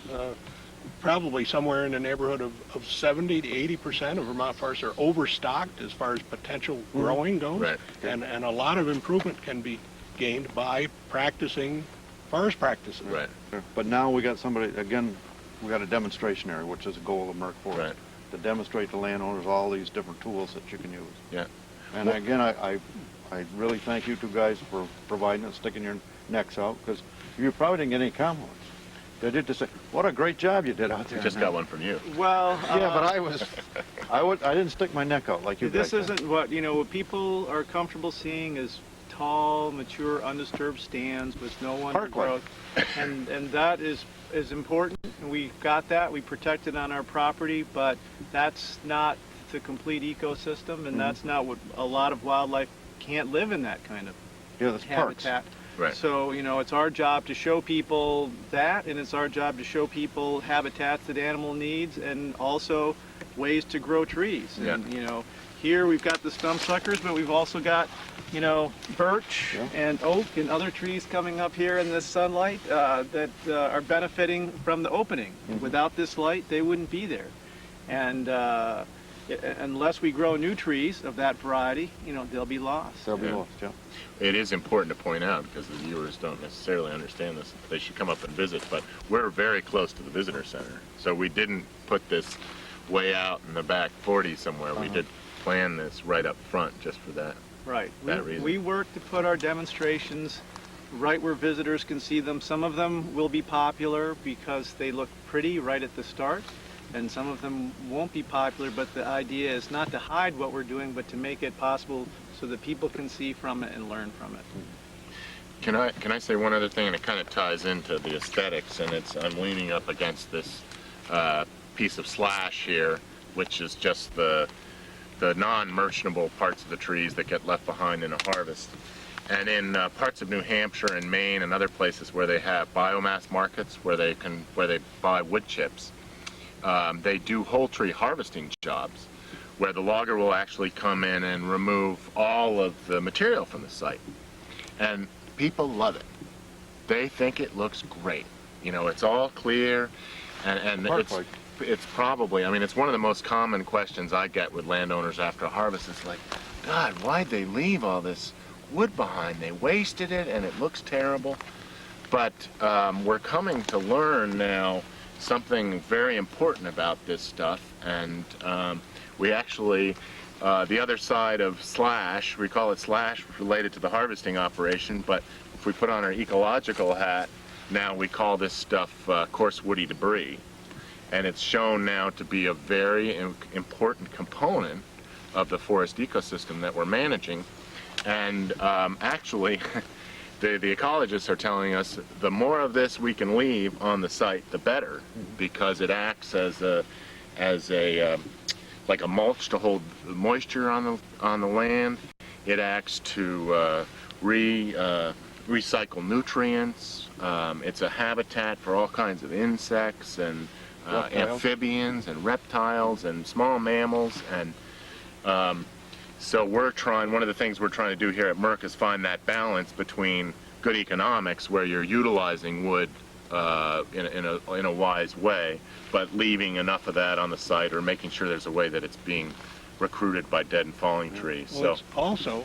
probably somewhere in the neighborhood of 70 to 80% of Vermont forests are overstocked as far as potential growing goes. Right. And a lot of improvement can be gained by practicing forest practices. Right. But now we got somebody, again, we got a demonstration area, which is a goal of Merck Forest. Right. To demonstrate to landowners all these different tools that you can use. Yeah. And again, I really thank you two guys for providing it, sticking your necks out, because you probably didn't get any compliments. They did just say, "What a great job you did out there." Just got one from you. Well, Yeah, but I didn't stick my neck out like you this guys did. isn't what what people are comfortable seeing is tall, mature, undisturbed stands with no undergrowth, and that is important. We got that. We protect it on our property, but that's not the complete ecosystem, and that's not what a lot of wildlife can't live in that kind of That's parks. habitat. Right. So, it's our job to show people that, and it's our job to show people habitats that animal needs, and also ways to grow trees. Yeah. And, here we've got the stump suckers, but we've also got, birch and oak and other trees coming up here in this sunlight that are benefiting from the opening. Without this light, they wouldn't be there. And unless we grow new trees of that variety, they'll be lost. They'll be lost, yeah. It is important to point out, because the viewers don't necessarily understand this, they should come up and visit, but we're very close to the visitor center. So we didn't put this way out in the back 40 somewhere. We did plan this right up front just for that. Right. That reason. We work to put our demonstrations right where visitors can see them. Some of them will be popular because they look pretty right at the start, and some of them won't be popular, but the idea is not to hide what we're doing, but to make it possible so that people can see from it and learn from it. Can I say one other thing, and it kind of ties into the aesthetics, and I'm leaning up against this piece of slash here, which is just the non-merchantable parts of the trees that get left behind in a harvest. And in parts of New Hampshire and Maine and other places where they have biomass markets where they buy wood chips, they do whole tree harvesting jobs where the logger will actually come in and remove all of the material from the site. And people love it. They think it looks great. It's all clear, and it's probably, it's one of the most common questions I get with landowners after a harvest. It's like, God, why'd they leave all this wood behind? They wasted it and it looks terrible. But we're coming to learn now something very important about this stuff, and we actually, the other side of slash, we call it slash related to the harvesting operation, but if we put on our ecological hat, now we call this stuff coarse woody debris. And it's shown now to be a very important component of the forest ecosystem that we're managing. And actually, the ecologists are telling us the more of this we can leave on the site, the better, because it acts as like a mulch to hold moisture on the land. It acts to recycle nutrients. It's a habitat for all kinds of insects and amphibians and reptiles and small mammals, and so one of the things we're trying to do here at Merck is find that balance between good economics, where you're utilizing wood in a wise way, but leaving enough of that on the site, or making sure there's a way that it's being recruited by dead and falling trees. Well, it's also,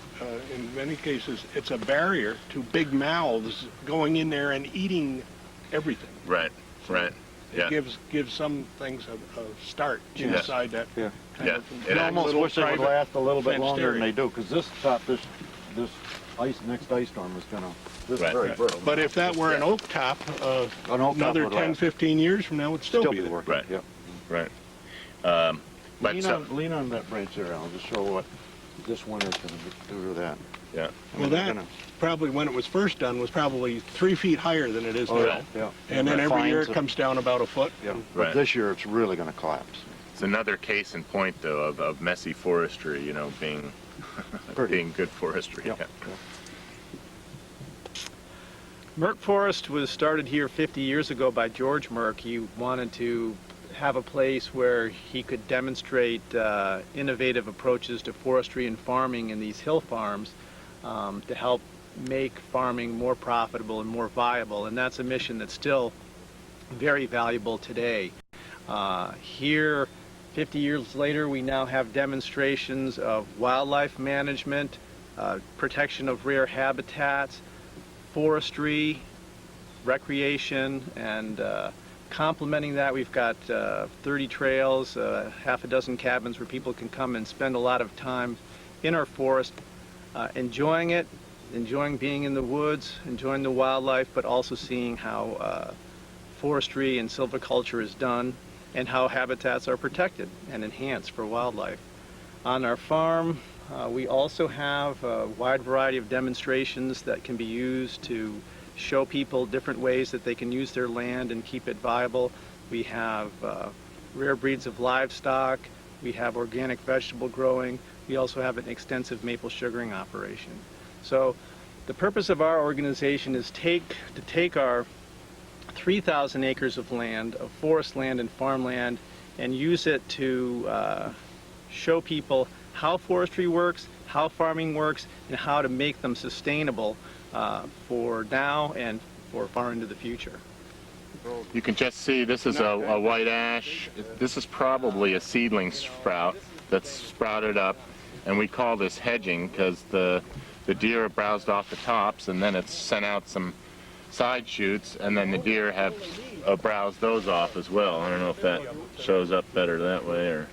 in many cases, it's a barrier to big mouths going in there and eating everything. Right. Yeah. It gives some things a start inside that. Yeah. kind Yeah. of It I almost wish it would private last a little bit fenced longer than area. they do, because this next ice storm is this Right. is very Right. brittle. But if that were an oak top, An oak top another would 10, last. 15 years from now, it would still be there. working. Right. Yep. Right. But Lean on that branch there, I'll just show what this winter's gonna be due to that. Yeah. I Well, mean, they're that gonna- probably, when it was first done, was probably 3 feet higher than it is Oh, now. yeah. And then every year Fines it comes down about a foot. Yeah, Right. but this year it's really gonna collapse. It's another case in point, though, of messy forestry, you know, being being good forestry. Yep. Yeah. Merck Forest was started here 50 years ago by George Merck. He wanted to have a place where he could demonstrate innovative approaches to forestry and farming in these hill farms to help make farming more profitable and more viable. And that's a mission that's still very valuable today. Here, 50 years later, we now have demonstrations of wildlife management, protection of rare habitats, forestry, recreation, and complementing that, we've got 30 trails, half a dozen cabins where people can come and spend a lot of time in our forest, enjoying it, enjoying being in the woods, enjoying the wildlife, but also seeing how forestry and silviculture is done and how habitats are protected and enhanced for wildlife. On our farm, we also have a wide variety of demonstrations that can be used to show people different ways that they can use their land and keep it viable. We have rare breeds of livestock, we have organic vegetable growing, we also have an extensive maple sugaring operation. So the purpose of our organization is to take our 3,000 acres of land, of forest land and farmland, and use it to show people how forestry works, how farming works, and how to make them sustainable for now and for far into the future. You can just see this is a white ash. This is probably a seedling sprout that's sprouted up, and we call this hedging because the deer have browsed off the tops, and then it's sent out some side shoots, and then the deer have browsed those off as well. I don't know if that shows up better that way, or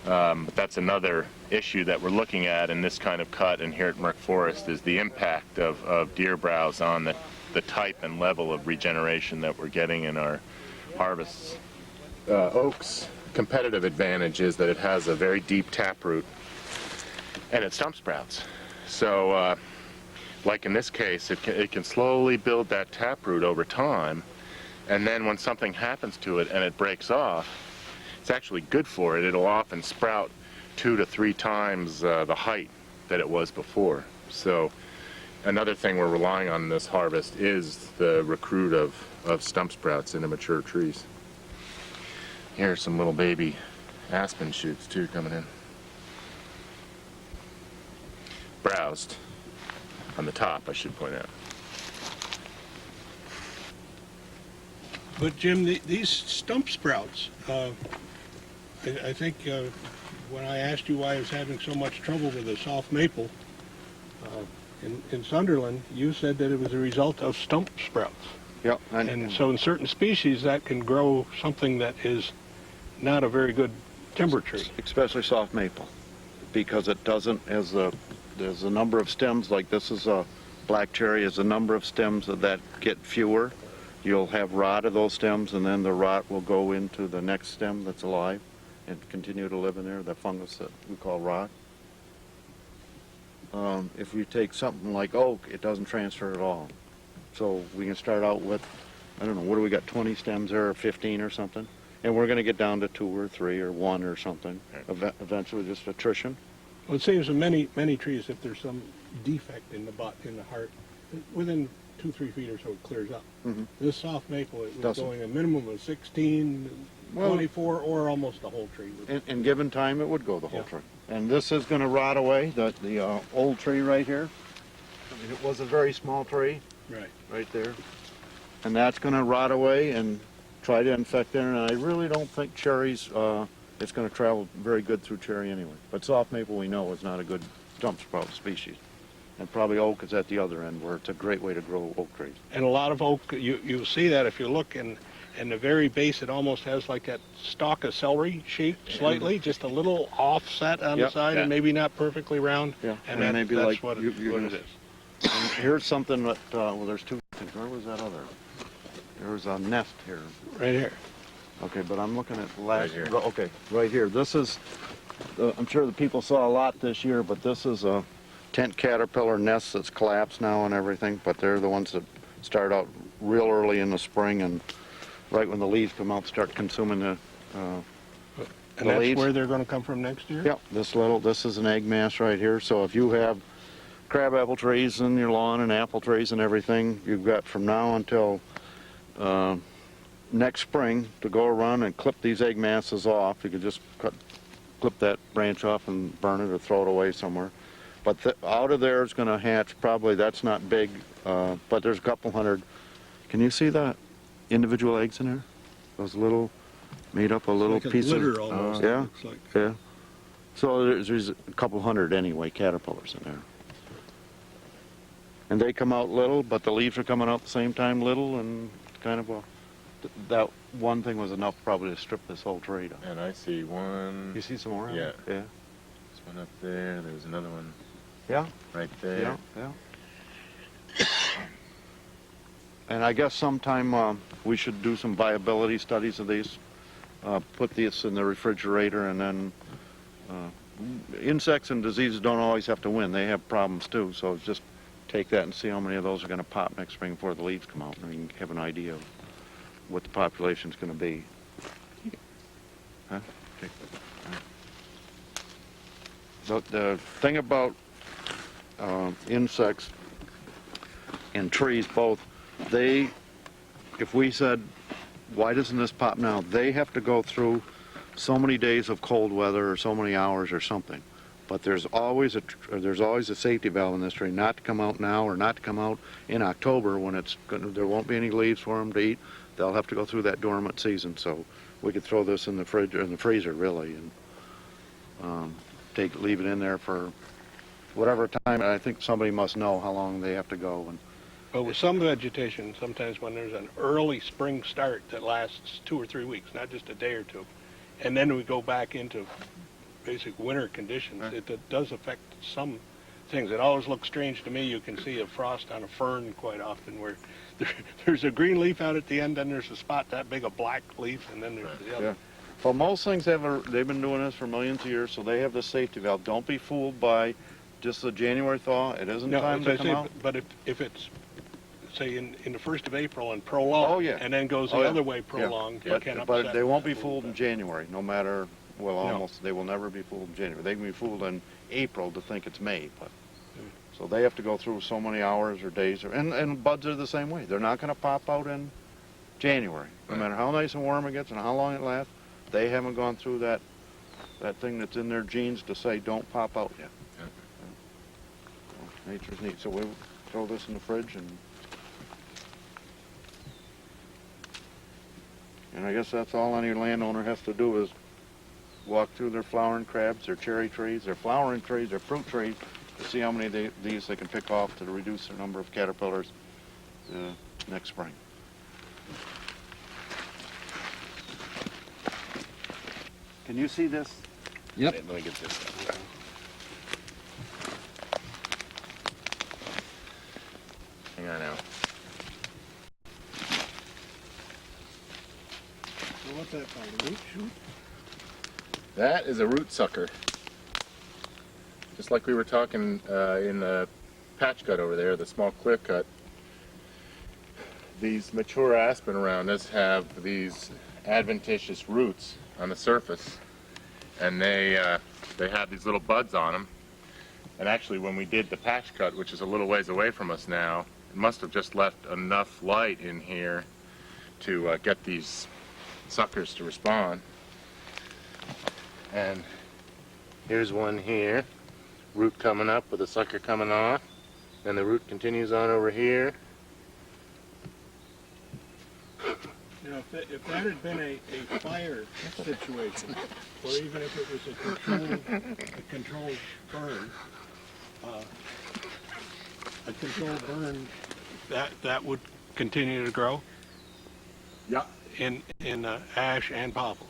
but that's another issue that we're looking at in this kind of cut and here at Merck Forest is the impact of deer browse on the type and level of regeneration that we're getting in our harvests. Oak's competitive advantage is that it has a very deep taproot and it stump sprouts. So like in this case, it can slowly build that taproot over time, and then when something happens to it and it breaks off, it's actually good for it. It'll often sprout 2 to 3 times the height that it was before. So another thing we're relying on in this harvest is the recruit of stump sprouts into mature trees. Here's some little baby aspen shoots too coming in. Browsed on the top, I should point out. But Jim, these stump sprouts, I think when I asked you why I was having so much trouble with the soft maple in Sunderland, you said that it was a result of stump sprouts. Yep. And so in certain species that can grow something that is not a very good timber tree. Especially soft maple, because it doesn't, there's a number of stems, like this is a black cherry, as a number of stems that get fewer. You'll have rot of those stems, and then the rot will go into the next stem that's alive and continue to live in there, the fungus that we call rot. If you take something like oak, it doesn't transfer at all. So we can start out with, I don't know, what do we got, 20 stems there, or 15 or something? And we're going to get down to 2 or 3 or 1 or something, eventually just attrition. Well, it seems in many trees, if there's some defect in the heart, within 2-3 feet or so it clears up. Mm-hmm. This soft maple, it was Doesn't. going a minimum of 16, 24, or almost the whole tree. In given time, it would go the whole Yeah. tree. And this is going to rot away, the old tree right here. I mean, it was a very small tree, right there. And that's going to rot away and try to infect there. And I really don't think cherries, it's going to travel very good through cherry anyway. But soft maple, we know, is not a good stump sprout species. And probably oak is at the other end, where it's a great way to grow oak trees. And a lot of oak, you'll see that if you look in the very base, it almost has like that stalk of celery shape slightly, just a little offset on the Yep. side, and maybe not perfectly round. Yeah, And and maybe that's like what you- it you're is. gonna- And here's something that, well, there's 2 things. Where was that other? There's a nest here. Right here. Okay, but I'm looking at last. Right here. Okay, right here. This is I'm sure the people saw a lot this year, but this is a tent caterpillar nest that's collapsed now and everything, but they're the ones that start out real early in the spring, and right when the leaves come out, start consuming the And that's leaves. where they're going to come from next year? Yep, this is an egg mass right here. So if you have crabapple trees in your lawn and apple trees and everything, you've got from now until next spring to go around and clip these egg masses off. You could just clip that branch off and burn it or throw it away somewhere. But out of there is going to hatch probably, that's not big, but there's a couple hundred. Can you see the individual eggs in there? Those little, made up a little piece of... glitter almost. Yeah, Looks like. yeah. So there's a couple hundred anyway, caterpillars in there. And they come out little, but the leaves are coming out at the same time little, and kind of a... That one thing was enough probably to strip this whole tree down. And I see one. You see some more? Yeah. Yeah. There's one up there. There's another one Yeah. right there. Yeah, yeah. And I guess sometime we should do some viability studies of these. Put this in the refrigerator, and then insects and diseases don't always have to win. They have problems too. So just take that and see how many of those are going to pop next spring before the leaves come out, and you can have an idea of what the population's going to be. Huh? The thing about insects and trees both, if we said, why doesn't this pop now? They have to go through so many days of cold weather or so many hours or something. But there's always a safety valve in this tree, not to come out now or not to come out in October when there won't be any leaves for them to eat. They'll have to go through that dormant season. So we could throw this in the fridge or in the freezer really, and leave it in there for whatever time. And I think somebody must know how long they have to go. And But with some vegetation, sometimes when there's an early spring start that lasts 2 or 3 weeks, not just a day or two, and then we go back into basic winter conditions, it does affect some things. It always looks strange to me. You can see a frost on a fern quite often where there's a green leaf out at the end, then there's a spot that big, a black leaf, and then there's the other. yeah. Well, most things they've been doing this for millions of years, so they have the safety valve. Don't be fooled by just the January thaw. It isn't time to come out. But if it's, say, in the 1st of April and prolonged, and then goes the other way prolonged, you can upset. But they won't be fooled in January, no matter, they will never be fooled in January. They can be fooled in April to think it's May, but so they have to go through so many hours or days, and buds are the same way. They're not going to pop out in January, no matter how nice and warm it gets and how long it lasts. They haven't gone through that thing that's in their genes to say don't pop out yet. So, nature's neat. So we'll throw this in the fridge, and I guess that's all any landowner has to do is walk through their flowering crabs, their cherry trees, their flowering trees, their fruit trees, to see how many of these they can pick off to reduce their number of caterpillars next spring. Can you see this? Yep. Let me get this stuff. Hang on now. So what's that called, a root shoot? That is a root sucker. Just like we were talking in the patch cut over there, the small clear cut. These mature aspen around us have these adventitious roots on the surface, and they have these little buds on them. And actually, when we did the patch cut, which is a little ways away from us now, it must have just left enough light in here to get these suckers to respond. And here's one here, root coming up with a sucker coming off, and the root continues on over here. You know, if that had been a fire situation, or even if it was a controlled burn, that would continue to grow? Yeah. In ash and poplar.